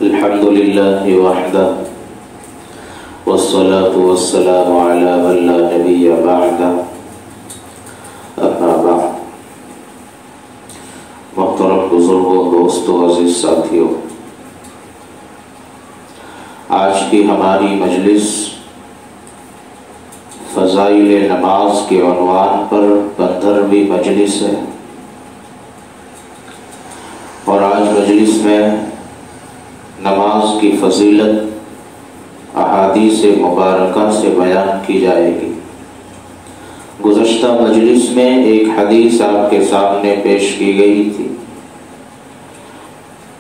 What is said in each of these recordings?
الحمد لله وحده والصلاة والسلام على من لا نبي بعده اما بعد۔ محترم بزرگوں، دوستوں، عزیز ساتھیوں، آج کی ہماری مجلس فضائل نماز کے عنوان پر 15ویں مجلس ہے، اور آج مجلس میں نماز کی فضیلت احادیث مبارکہ سے بیان کی جائے گی۔ گزشتہ مجلس میں ایک حدیث آپ کے سامنے پیش کی گئی تھی،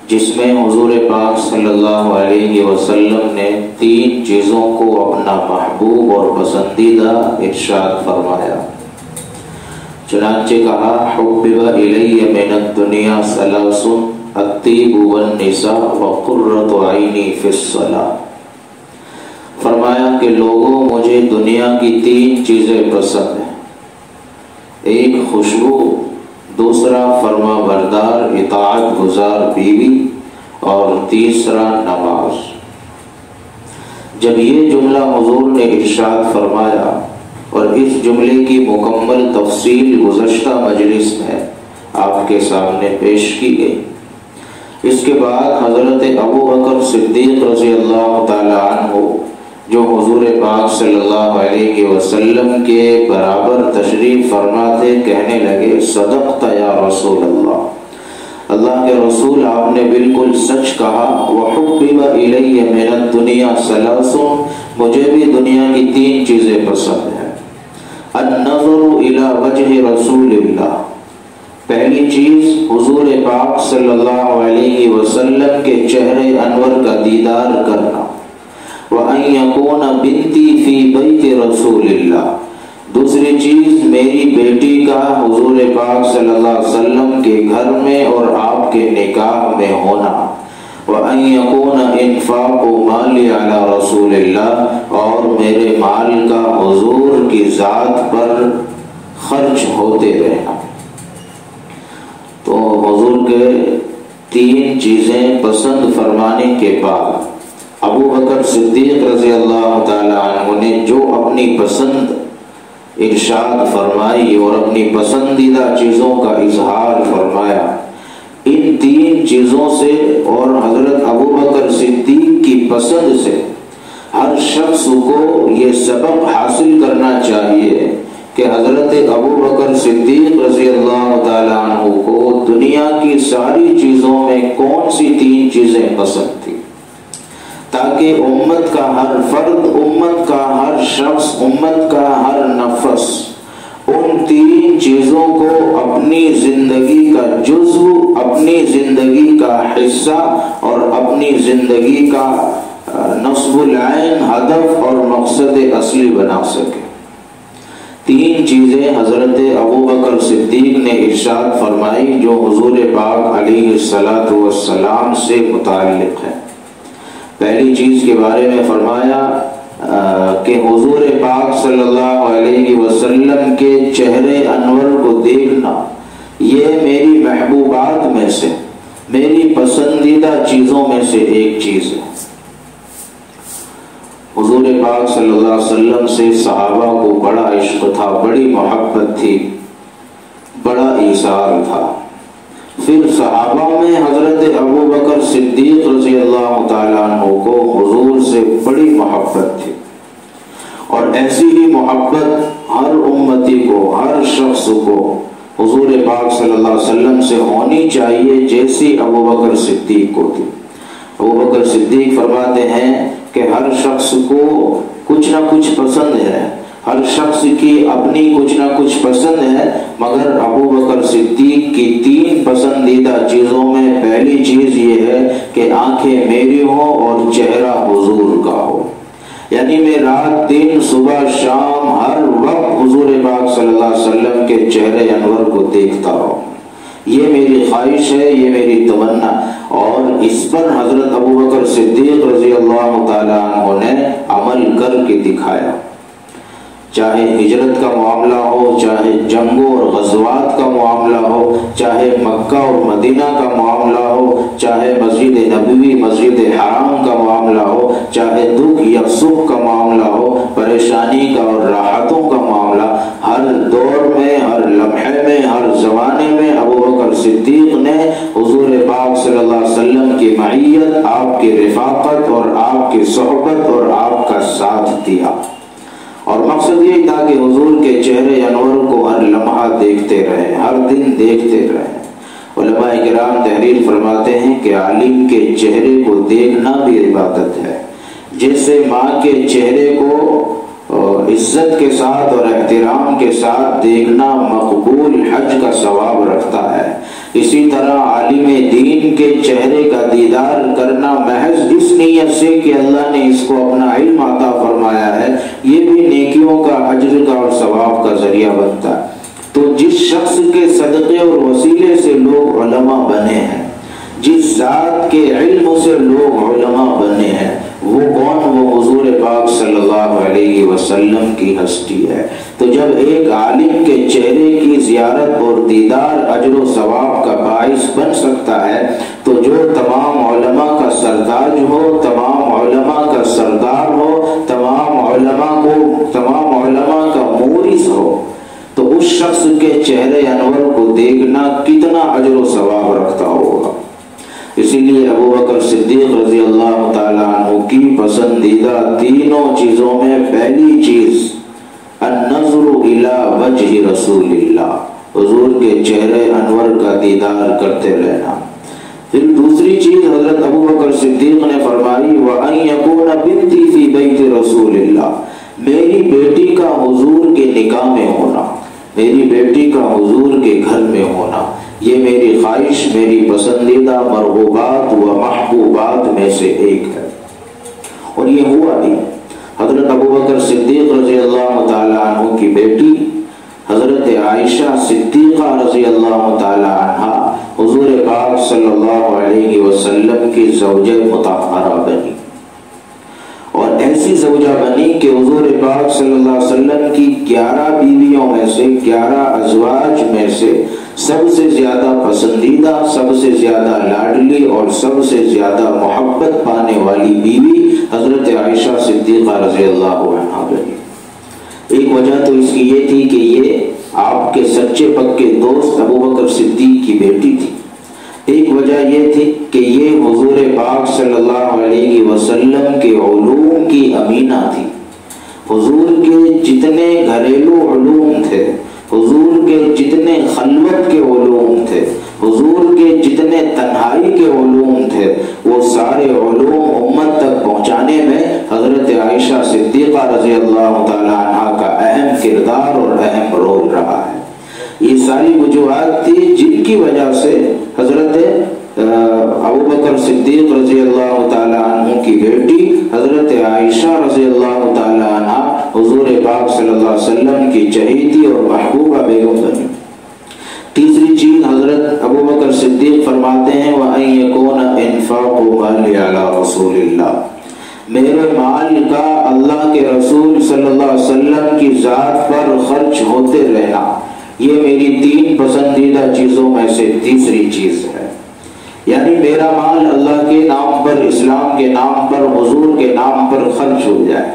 جس میں حضور پاک صلی اللہ علیہ وسلم نے 3 چیزوں کو اپنا محبوب اور پسندیدہ ارشاد فرمایا۔ چنانچہ کہا: حبب الی من الدنیا ثلاث الطیب والنساء وقرۃ عینی فی الصلاۃ۔ فرمایا کہ لوگوں، مجھے دنیا کی 3 چیزیں پسند ہیں، ایک خوشبو، دوسرا فرما بردار اطاعت گزار بیوی، اور تیسرا نماز۔ جب یہ جملہ حضور نے ارشاد فرمایا اور اس جملے کی مکمل تفصیل گزشتہ مجلس میں آپ کے سامنے پیش کی گئی، اس کے بعد حضرت ابو بکر صدیق رضی اللہ تعالی عنہ، جو حضور پاک صلی اللہ علیہ وسلم کے برابر تشریف فرما تھے، کہنے لگے: صدقت یا رسول اللہ، اللہ کے رسول، آپ نے بالکل سچ کہا۔ وحبب الی من الدنیا ثلاث، مجھے بھی دنیا کی 3 چیزیں پسند ہیں۔ النظر الی وجہ رسول اللہ، پہلی چیز حضور پاک صلی اللہ علیہ وسلم کے چہرے انور کا دیدار کرنا۔ وَأَن يَكُونَ بِنْتِي فِي بَيْتِ رَسُولِ اللَّهِ، دوسری چیز میری بیٹی کا حضور پاک صلی اللہ علیہ وسلم کے گھر میں اور آپ کے نکاح میں ہونا۔ وَأَن يَكُونَ إِنفَاقُ مَالِي عَلَى رَسُولِ اللَّهِ، اور میرے مال کا حضور کی ذات پر خرچ ہوتے رہنا۔ تو حضور کے 3 چیزیں پسند فرمانے کے بعد ابو بکر صدیق رضی اللہ تعالی عنہ نے جو اپنی پسند ارشاد فرمائی اور اپنی پسندیدہ چیزوں کا اظہار فرمایا، ان 3 چیزوں سے اور حضرت ابو بکر صدیق کی پسند سے ہر شخص کو یہ سبق حاصل کرنا چاہیے کہ حضرت ابو بکر صدیق رضی اللہ تعالی عنہ کو دنیا کی ساری چیزوں میں کون سی 3 چیزیں پسند تھی، تاکہ امت کا ہر فرد، امت کا ہر شخص، امت کا ہر نفس ان 3 چیزوں کو اپنی زندگی کا جزو، اپنی زندگی کا حصہ اور اپنی زندگی کا نصب العین، ہدف اور مقصد اصلی بنا سکے۔ 3 چیزیں حضرت ابو بکر صدیق نے ارشاد فرمائی جو حضور پاک علیہ الصلاۃ والسلام سے متعلق ہے۔ پہلی چیز کے بارے میں فرمایا کہ حضور پاک صلی اللہ علیہ وسلم کے چہرے انور کو دیکھنا یہ میری محبوبات میں سے، میری پسندیدہ چیزوں میں سے ایک چیز ہے۔ حضور پاک صلی اللہ علیہ وسلم سے صحابہ کو بڑا عشق تھا، بڑی محبت تھی، بڑا ایثار تھا۔ پھر صحابہ میں حضرت ابو بکر صدیق رضی اللہ تعالیٰ عنہ کو حضور سے بڑی محبت تھی، اور ایسی ہی محبت ہر امتی کو، ہر شخص کو حضور پاک صلی اللہ علیہ وسلم سے ہونی چاہیے جیسی ابو بکر صدیق کو تھی۔ ابو بکر صدیق فرماتے ہیں کہ ہر شخص کو کچھ نہ کچھ پسند ہے، ہر شخص کی اپنی کچھ نہ کچھ پسند ہے، مگر ابو بکر صدیق کی 3 پسندیدہ چیزوں میں پہلی چیز یہ ہے کہ آنکھیں میری ہوں اور چہرہ حضور کا ہو، یعنی میں رات دن صبح شام ہر وقت حضور پاک صلی اللہ علیہ وسلم کے چہرے انور کو دیکھتا ہوں، یہ میری خواہش ہے، یہ میری تمنا۔ اور اس پر حضرت ابو بکر صدیق رضی اللہ تعالی عنہ نے عمل کر کے دکھایا، چاہے ہجرت کا معاملہ ہو، چاہے جنگوں اور غزوات کا معاملہ ہو، چاہے مکہ اور مدینہ کا معاملہ ہو، چاہے مسجد نبوی، مسجد چاہے دکھ یا سکھ کا معاملہ ہو، پریشانی کا اور راحتوں کا معاملہ، ہر دور میں، ہر لمحے میں، ہر زمانے میں ابو بکر صدیق نے حضور پاک صلی اللہ علیہ وسلم کی معیت، آپ کی رفاقت اور آپ کی صحبت اور آپ کا ساتھ دیا۔ اور مقصد یہ تھا کہ حضور کے چہرے انور کو ہر لمحہ دیکھتے رہے، ہر دن دیکھتے رہے۔ علماء کرام تحریر فرماتے ہیں کہ عالم کے چہرے کو دیکھنا بھی عبادت ہے، جیسے ماں کے چہرے کو عزت کے ساتھ اور احترام کے ساتھ دیکھنا مقبول حج کا ثواب رکھتا ہے، اسی طرح عالم دین کے چہرے کا دیدار کرنا محض اس نیت سے کہ اللہ نے اس کو اپنا علم عطا فرمایا ہے، یہ بھی نیکیوں کا، اجر کا اور ثواب کا ذریعہ بنتا ہے۔ تو جس شخص کے صدقے اور وسیلے سے لوگ علماء بنے ہیں، جس ذات کے علم سے لوگ علماء بنے ہیں، وہ کون؟ وہ حضور پاک صلی اللہ علیہ وسلم کی ہستی ہے۔ تو جب ایک عالم کے چہرے کی زیارت اور دیدار اجر و ثواب کا باعث بن سکتا ہے، تو جو تمام علماء کا سرتاج ہو، تمام علماء کا سردار ہو، تمام علماء کا مورث ہو، تو اس شخص کے چہرے انور کو دیکھنا کتنا اجر و ثواب رکھتا ہوگا۔ اسی لیے ابو بکر صدیق رضی اللہ تعالیٰ عنہ کی پسندیدہ تینوں چیزوں میں پہلی چیز النظر الی وجہ رسول اللہ، حضور کے چہرے انور کا دیدار کرتے رہنا۔ پھر دوسری چیز حضرت ابو بکر صدیق نے فرمائی وَأَن يَكُونَ بِنْتِي فِي بَيْتِ رسول اللہ، میری بیٹی کا حضور کے نکاح میں ہونا، میری بیٹی کا حضور کے گھر میں ہونا، یہ میری خواہش، میری پسندیدہ مرغوبات و محبوبات میں سے ایک ہے۔ اور یہ ہوا بھی۔ حضرت ابو بکر صدیق رضی اللہ تعالیٰ عنہ کی بیٹی حضرت عائشہ صدیقہ رضی اللہ تعالیٰ عنہ حضور پاک صلی اللہ علیہ وسلم کی زوجہ مطہرہ بنی، اور ایسی زوجہ بنی کہ حضور پاک صلی اللہ علیہ وسلم کی 11 بیویوں میں سے، 11 ازواج میں سے سب سے زیادہ پسندیدہ، سب سے زیادہ لاڈلی اور سب سے زیادہ محبت پانے والی بیوی حضرت عائشہ صدیقہ رضی اللہ عنہا بنی۔ ایک وجہ تو اس کی یہ تھی کہ یہ آپ کے سچے پکے دوست ابو بکر صدیق کی بیٹی تھی، ایک وجہ یہ تھی کہ یہ حضور پاک صلی اللہ علیہ وسلم کے علوم کی امینہ تھی۔ حضور کے جتنے گھریلو علوم تھے، حضور کے جتنے خلوت کے علوم تھے، حضور کے جتنے تنہائی کے علوم تھے، وہ سارے علوم امت تک پہنچانے میں حضرت عائشہ صدیقہ رضی اللہ تعالی عنہ کا اہم کردار اور اہم رول رہا ہے۔ یہ ساری وجوہات تھی جن کی وجہ سے حضرت ابو بکر صدیق رضی اللہ تعالی عنہ کی بیٹی حضرت عائشہ رضی اللہ تعالی عنہ حضور پاک صلی اللہ علیہ وسلم کی چہیتی اور محبوبہ بیگم بنی۔ تیسری چیز حضرت ابو بکر صدیق فرماتے ہیں وَأَن يَكُونَ إِنفَاقُ مَالِي عَلَى رَسُولِ اللَّهِ، میرے مال کا اللہ کے رسول صلی اللہ علیہ وسلم کی ذات پر خرچ ہوتے رہنا، یہ میری 3 پسندیدہ چیزوں میں سے تیسری چیز ہے۔ یعنی میرا مال اللہ کے نام پر، اسلام کے نام پر، حضور کے نام پر خرچ ہو جائے۔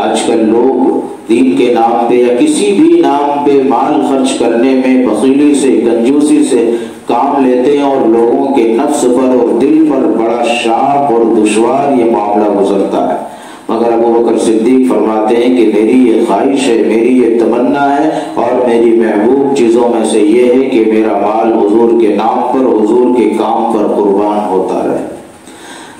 آج کل لوگ دین کے نام پہ یا کسی بھی نام پہ مال خرچ کرنے میں بخیلی سے، کنجوسی سے کام لیتے ہیں، اور لوگوں کے نفس پر اور دل پر بڑا شاق اور دشوار یہ معاملہ گزرتا ہے۔ مگر ابو بکر صدیق فرماتے ہیں کہ میری یہ خواہش ہے، میری یہ تمنا ہے، اور میری محبوب چیزوں میں سے یہ ہے کہ میرا مال حضور کے نام پر، حضور کے کام پر قربان ہوتا رہے۔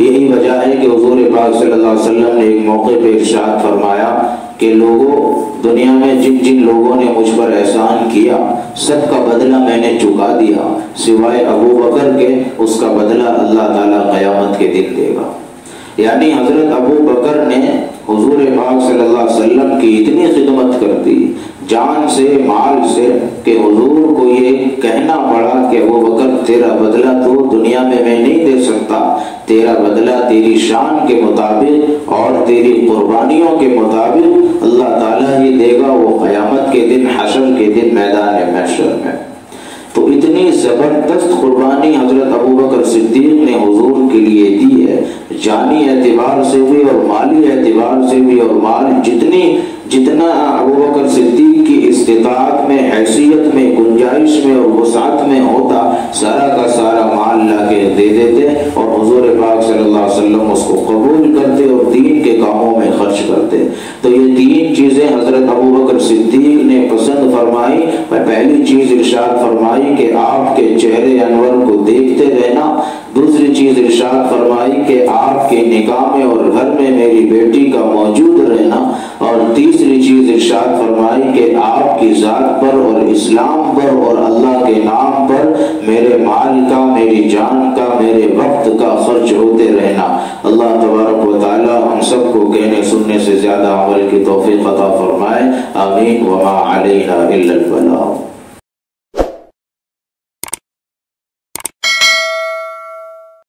یہی وجہ ہے کہ حضور پاک صلی اللہ علیہ وسلم نے ایک موقع پہ ارشاد فرمایا کہ لوگوں، دنیا میں جن جن لوگوں نے مجھ پر احسان کیا سب کا بدلہ میں نے چکا دیا، سوائے ابو بکر کے، اس کا بدلہ اللہ تعالیٰ قیامت کے دن دے گا۔ یعنی حضرت ابو بکر نے حضور پاک صلی اللہ علیہ وسلم کی اتنی خدمت کر دی جان سے، مال سے، کہ حضور کو یہ کہنا پڑا کہ ابو بکر تیرا بدلہ تو دنیا میں نہیں دے سکتا، تیرا بدلہ تیری شان کے مطابق اور تیری قربانیوں کے مطابق اللہ تعالیٰ ہی دے گا، وہ قیامت کے دن، حشر کے دن، میدان محشر میں۔ تو اتنی زبردست قربانی حضرت ابو بکر صدیق نے حضور کے لیے دی ہے، جانی اعتبار سے بھی اور مالی اعتبار سے بھی، اور مال جتنا ابوبکر صدیق کی استطاعت میں، حیثیت میں، گنجائش میں اور وسعت میں ہوتا، سارا کا سارا مال لا کے دے دیتے اور حضور پاک صلی اللہ علیہ وسلم اس کو قبول کرتے اور دین کے کاموں میں خرچ کرتے۔ تو یہ تین چیزیں حضرت ابوبکر صدیق نے پسند فرمائی۔ پہلی چیز ارشاد فرمائی کہ آپ کے چہرے انور کو دیکھتے رہنا، دوسری چیز ارشاد فرمائی کہ آپ کے نکاح میں اور گھر میں میری بیٹی کا موجود رہنا، اور تیسری چیز ارشاد فرمائی کہ آپ کی ذات پر اور اسلام پر اور اللہ کے نام پر میرے مال کا، میری جان کا، میرے وقت کا خرچ ہوتے رہنا۔ اللہ تبارک و تعالی ہم سب کو کہنے سننے سے زیادہ عمل کی توفیق عطا فرمائے، آمین۔ وما علینا الا البلاغ۔